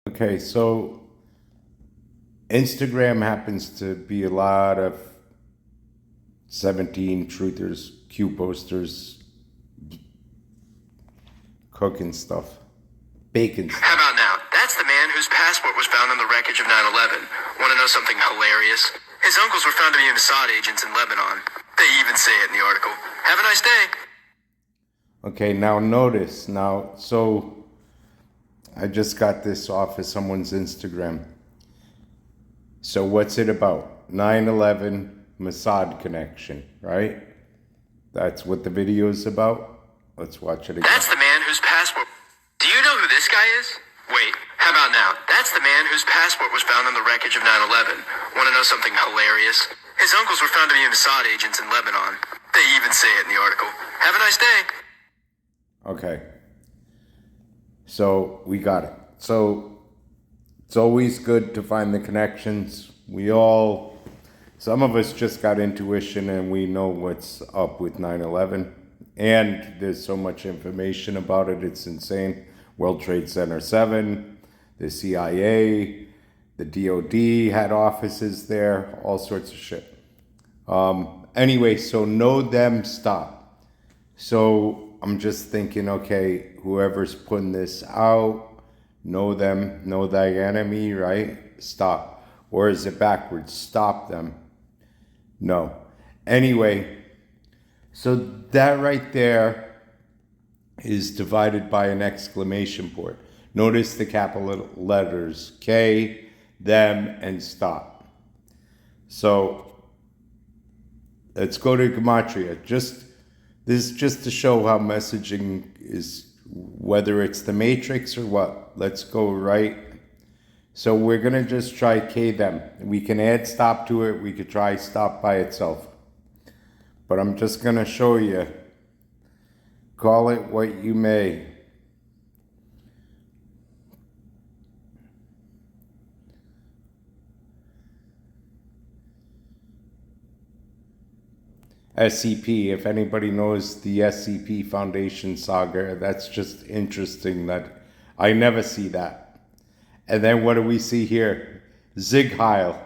Okay, so Instagram happens to be a lot of 17 truthers, Q posters, cooking stuff, bacon How stuff. about now? That's the man whose passport was found on the wreckage of 9/11. Want to know something hilarious? His uncles were found to be Mossad agents in Lebanon. They even say it in the article. Have a nice day. Okay, now notice, so I just got this off of someone's Instagram. So what's it about? 9/11 Mossad connection, right? That's what the video is about. Let's watch it again. That's the man whose passport... Do you know who this guy is? Wait, how about now? That's the man whose passport was found on the wreckage of 9/11. Want to know something hilarious? His uncles were found to be Mossad agents in Lebanon. They even say it in the article. Have a nice day. Okay. So we got it. So it's always good to find the connections. Some of us just got intuition and we know what's up with 9/11. And there's so much information about it, it's insane. World Trade Center 7, the CIA, the DOD had offices there, all sorts of shit. Anyway, so know them, stop. So I'm just thinking, okay, whoever's putting this out, know them, know thy enemy, right? Stop. Or is it backwards? Stop them. No. Anyway, so that right there is divided by an exclamation point. Notice the capital letters K, them, and stop. So let's go to Gematria. This is just to show how messaging is, whether it's the matrix or what. Let's go right. So we're going to just try K them. We can add stop to it. We could try stop by itself. But I'm just going to show you. Call it what you may. SCP, if anybody knows the SCP Foundation saga, that's just interesting that I never see that. And then what do we see here? Zig Heil.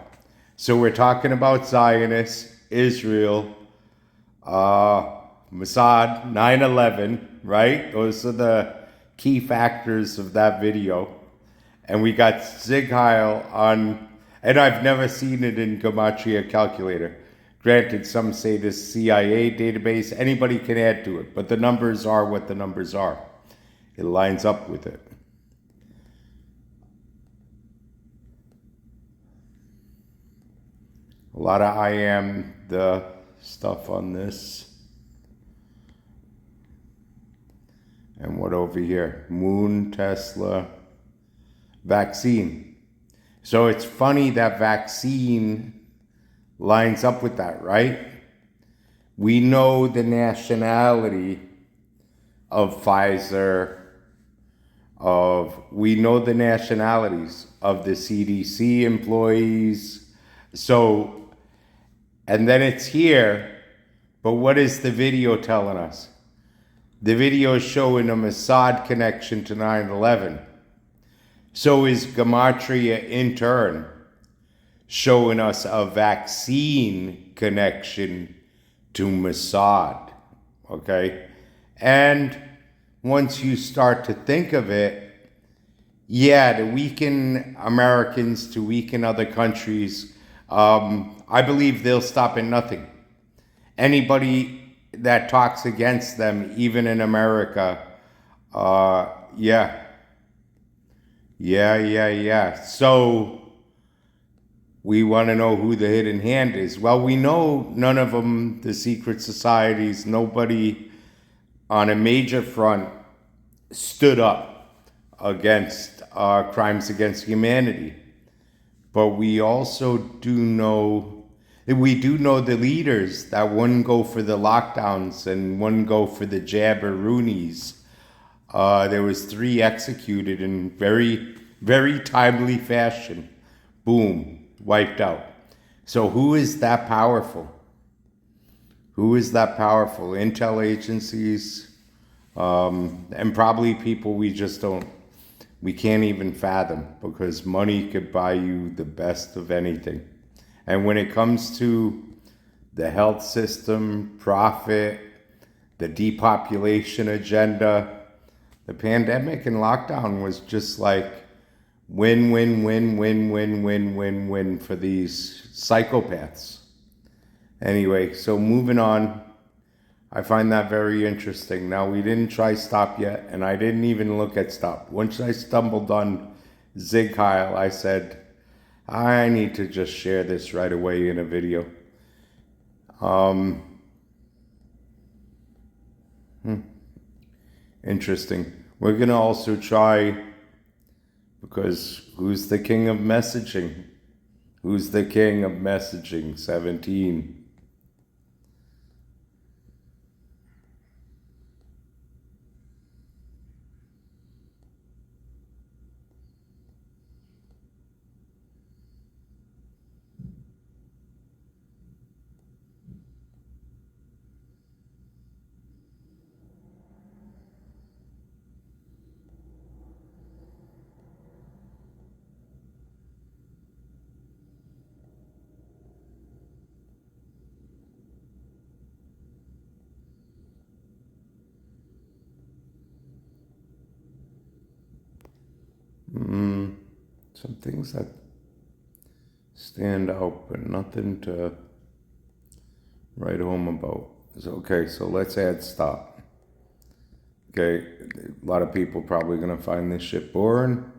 So we're talking about Zionists, Israel, Mossad, 9/11, right? Those are the key factors of that video. And we got Zig Heil on, and I've never seen it in Gematria Calculator. Granted, some say this CIA database, anybody can add to it, but the numbers are what the numbers are. It lines up with it. A lot of I am the stuff on this. And what over here? Moon, Tesla, vaccine. So it's funny that vaccine lines up with that, right? We know the nationality of Pfizer, we know the nationalities of the CDC employees. So, and then it's here, but what is the video telling us? The video is showing a Mossad connection to 9/11. So is Gematria in turn showing us a vaccine connection to Mossad, okay? And once you start to think of it, yeah, to weaken Americans, to weaken other countries, I believe they'll stop at nothing. Anybody that talks against them, even in America, yeah. So we want to know who the hidden hand is. Well, we know none of them, the secret societies, nobody on a major front stood up against crimes against humanity. But we also do know the leaders that wouldn't go for the lockdowns and wouldn't go for the jabberoonies. There was 3 executed in very, very timely fashion. Boom, wiped out. So who is that powerful? Who is that powerful? Intel agencies, and probably people we just don't we can't even fathom, because money could buy you the best of anything. And when it comes to the health system, profit, the depopulation agenda, the pandemic and lockdown was just like win, win, win, win, win, win, win, win for these psychopaths. Anyway, so moving on. I find that very interesting. Now, we didn't try stop yet, and I didn't even look at stop. Once I stumbled on Zig Heil, I said, I need to just share this right away in a video. Interesting. We're going to also try, because who's the king of messaging? Who's the king of messaging? 17. Some things that stand out, but nothing to write home about. Okay, so let's add stop. Okay, a lot of people probably gonna find this shit boring,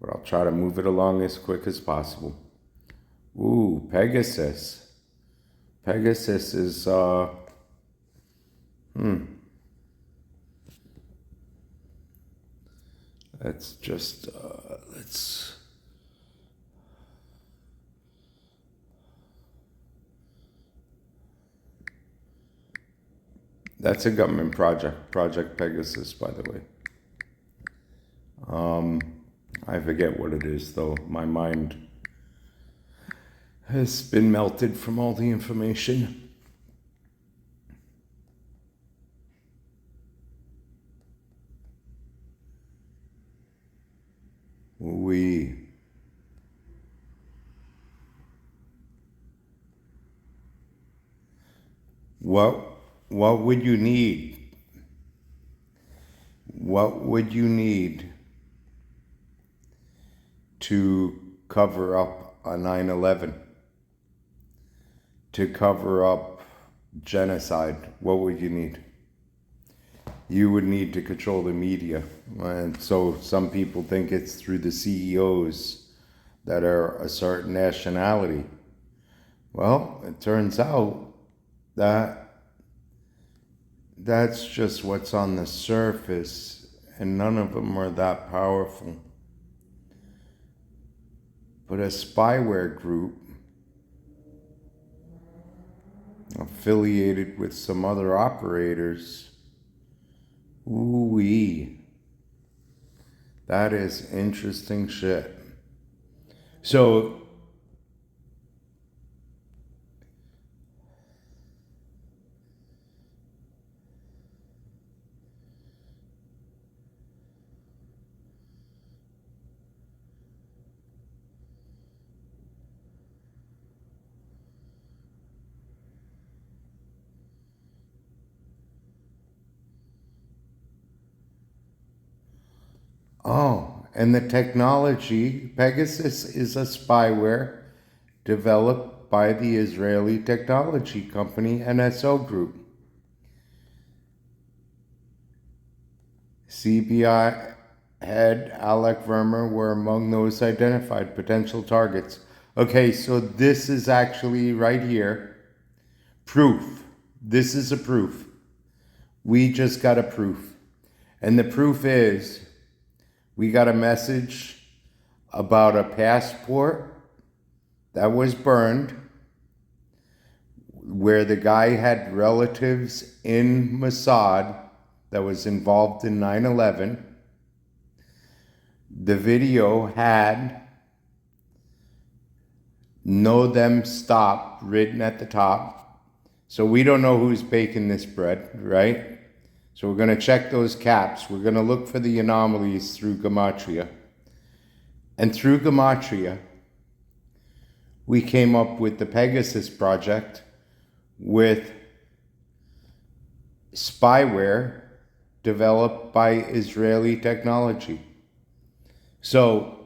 but I'll try to move it along as quick as possible. Ooh, Pegasus. Pegasus is, let's just, that's a government project, Project Pegasus, by the way. I forget what it is, though. My mind has been melted from all the information. What would you need? What would you need to cover up a 9/11? To cover up genocide? What would you need? You would need to control the media. And so some people think it's through the CEOs that are a certain nationality. Well, it turns out that that's just what's on the surface, and none of them are that powerful. But a spyware group affiliated with some other operators, ooh-wee, that is interesting shit. So and the technology, Pegasus is a spyware developed by the Israeli technology company NSO Group. CBI head Alec Vermer were among those identified potential targets. Okay, so this is actually right here. Proof. This is a proof. We just got a proof. And the proof is, we got a message about a passport that was burned, where the guy had relatives in Mossad that was involved in 9/11. The video had "Know Them Stop" written at the top. So we don't know who's baking this bread, right? So we're going to check those caps. We're going to look for the anomalies through Gematria. And through Gematria, we came up with the Pegasus project with spyware developed by Israeli technology. So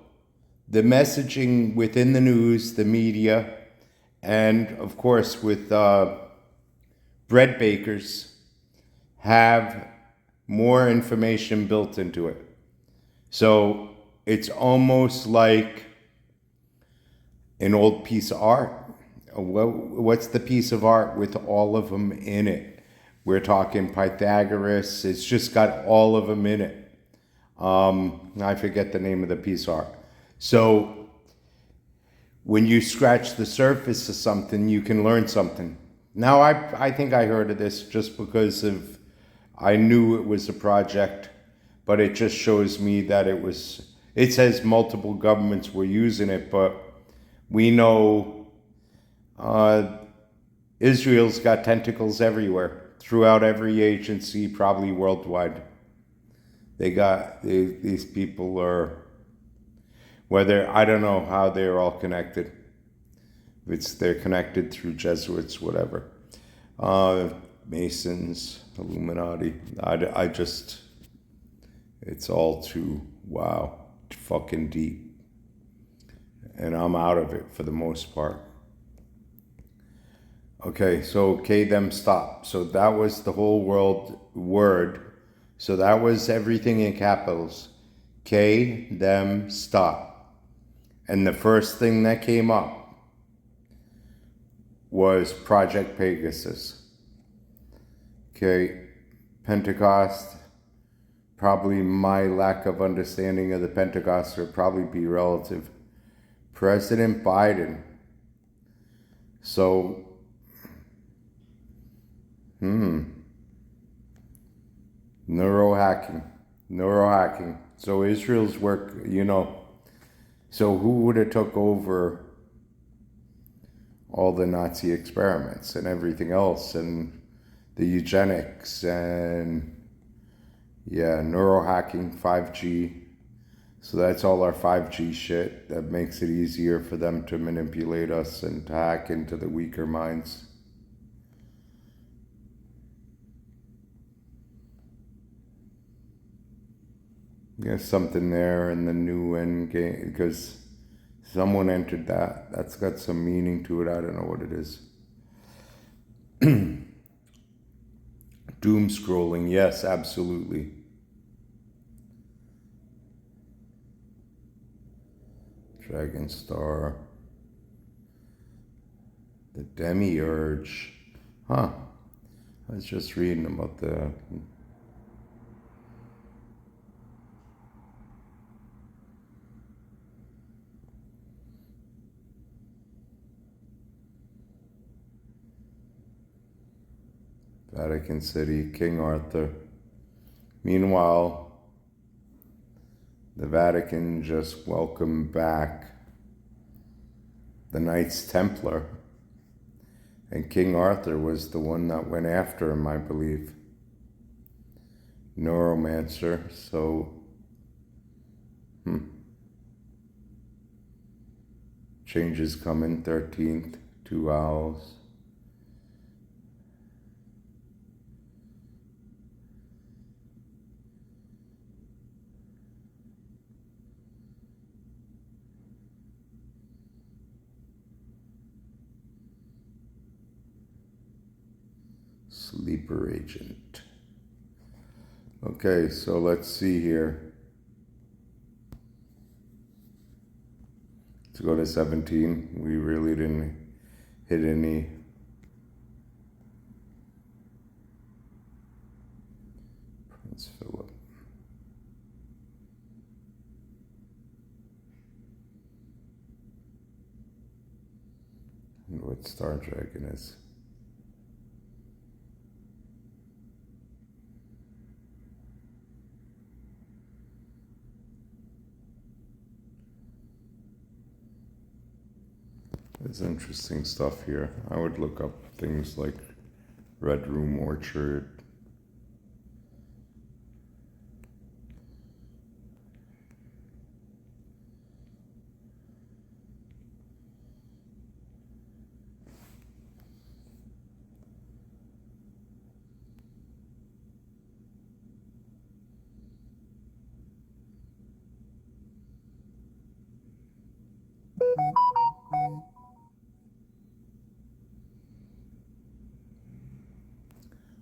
the messaging within the news, the media, and of course with bread bakers have more information built into it. So it's almost like an old piece of art. What's the piece of art with all of them in it? We're talking Pythagoras. It's just got all of them in it. I forget the name of the piece of art. So when you scratch the surface of something, you can learn something. Now, I think I heard of this just because I knew it was a project, but it just shows me that it says multiple governments were using it, but we know Israel's got tentacles everywhere, throughout every agency, probably worldwide. These people are, I don't know how they're all connected. They're connected through Jesuits, whatever. Masons, Illuminati. It's all too, wow, fucking deep. And I'm out of it for the most part. Okay, so them stop. So that was the whole word. So that was everything in capitals. Them stop. And the first thing that came up was Project Pegasus. Okay, Pentecost. Probably my lack of understanding of the Pentecost would probably be relative. President Biden. So, neurohacking. So Israel's work, so who would have took over all the Nazi experiments and everything else and the eugenics and neurohacking, 5G. So that's all our 5G shit that makes it easier for them to manipulate us and to hack into the weaker minds. There's something there in the new end game because someone entered that. That's got some meaning to it. I don't know what it is. Doom scrolling, yes, absolutely. Dragon Star. The Demiurge. Huh. I was just reading about the... Vatican City, King Arthur. Meanwhile, the Vatican just welcomed back the Knights Templar, and King Arthur was the one that went after him, I believe. Neuromancer, so... Changes coming, 13th, 2 owls. Sleeper agent. Okay, so let's see here. Let's go to 17. We really didn't hit any. Prince Philip. And what Star Dragon is. There's interesting stuff here. I would look up things like Red Room Orchard.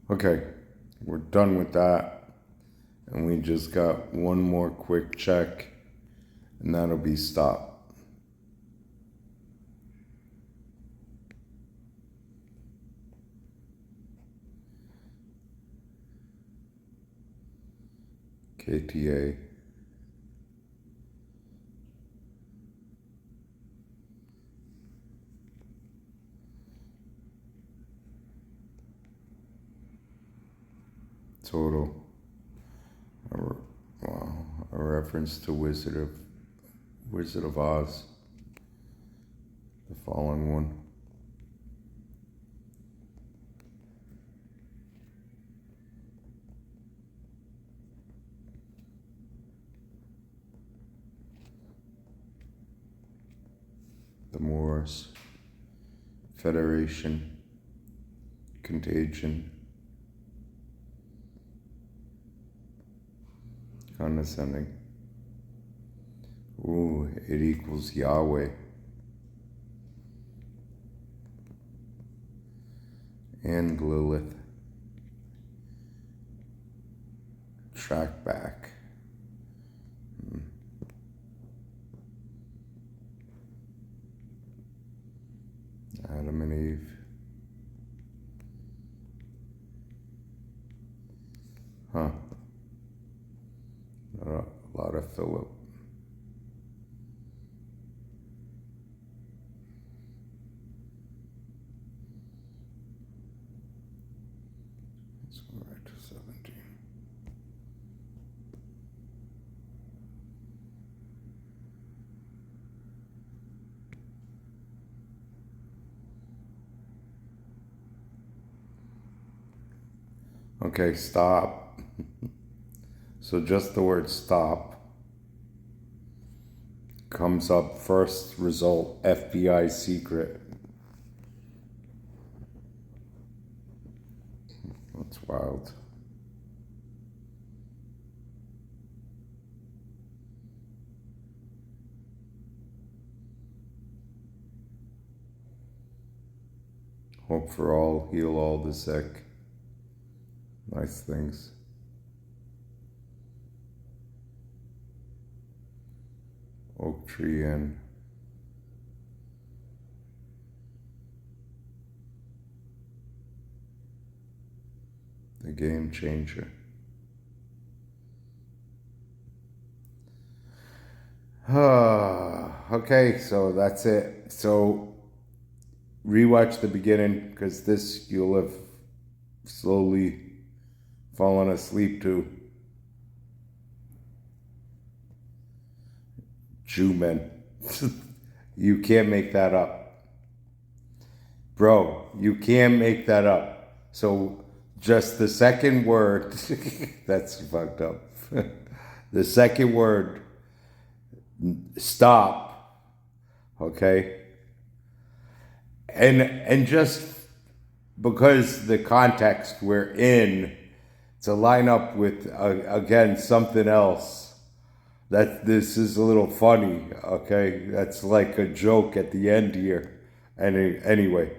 Okay, we're done with that. And we just got one more quick check, and that'll be stop. KTA. Total. Wow, a reference to Wizard of Oz, the following one. The Moors, Federation, Contagion, Condescending. Ooh, it equals Yahweh. And Lilith. Track back. Adam and Eve. Huh. A lot of Philip. Let's go right to 17. Okay, stop. So just the word stop comes up first result, FBI secret. That's wild. Hope for all, heal all the sick. Nice things. Oak Tree Inn. The Game Changer. Okay, so that's it. So rewatch the beginning, because this you'll have slowly fallen asleep to. Jew-men. You can't make that up. Bro, you can't make that up. So just the second word, that's fucked up. The second word, stop, okay? And just because the context we're in, to line up with, again, something else, that this is a little funny, okay? That's like a joke at the end here. Anyway.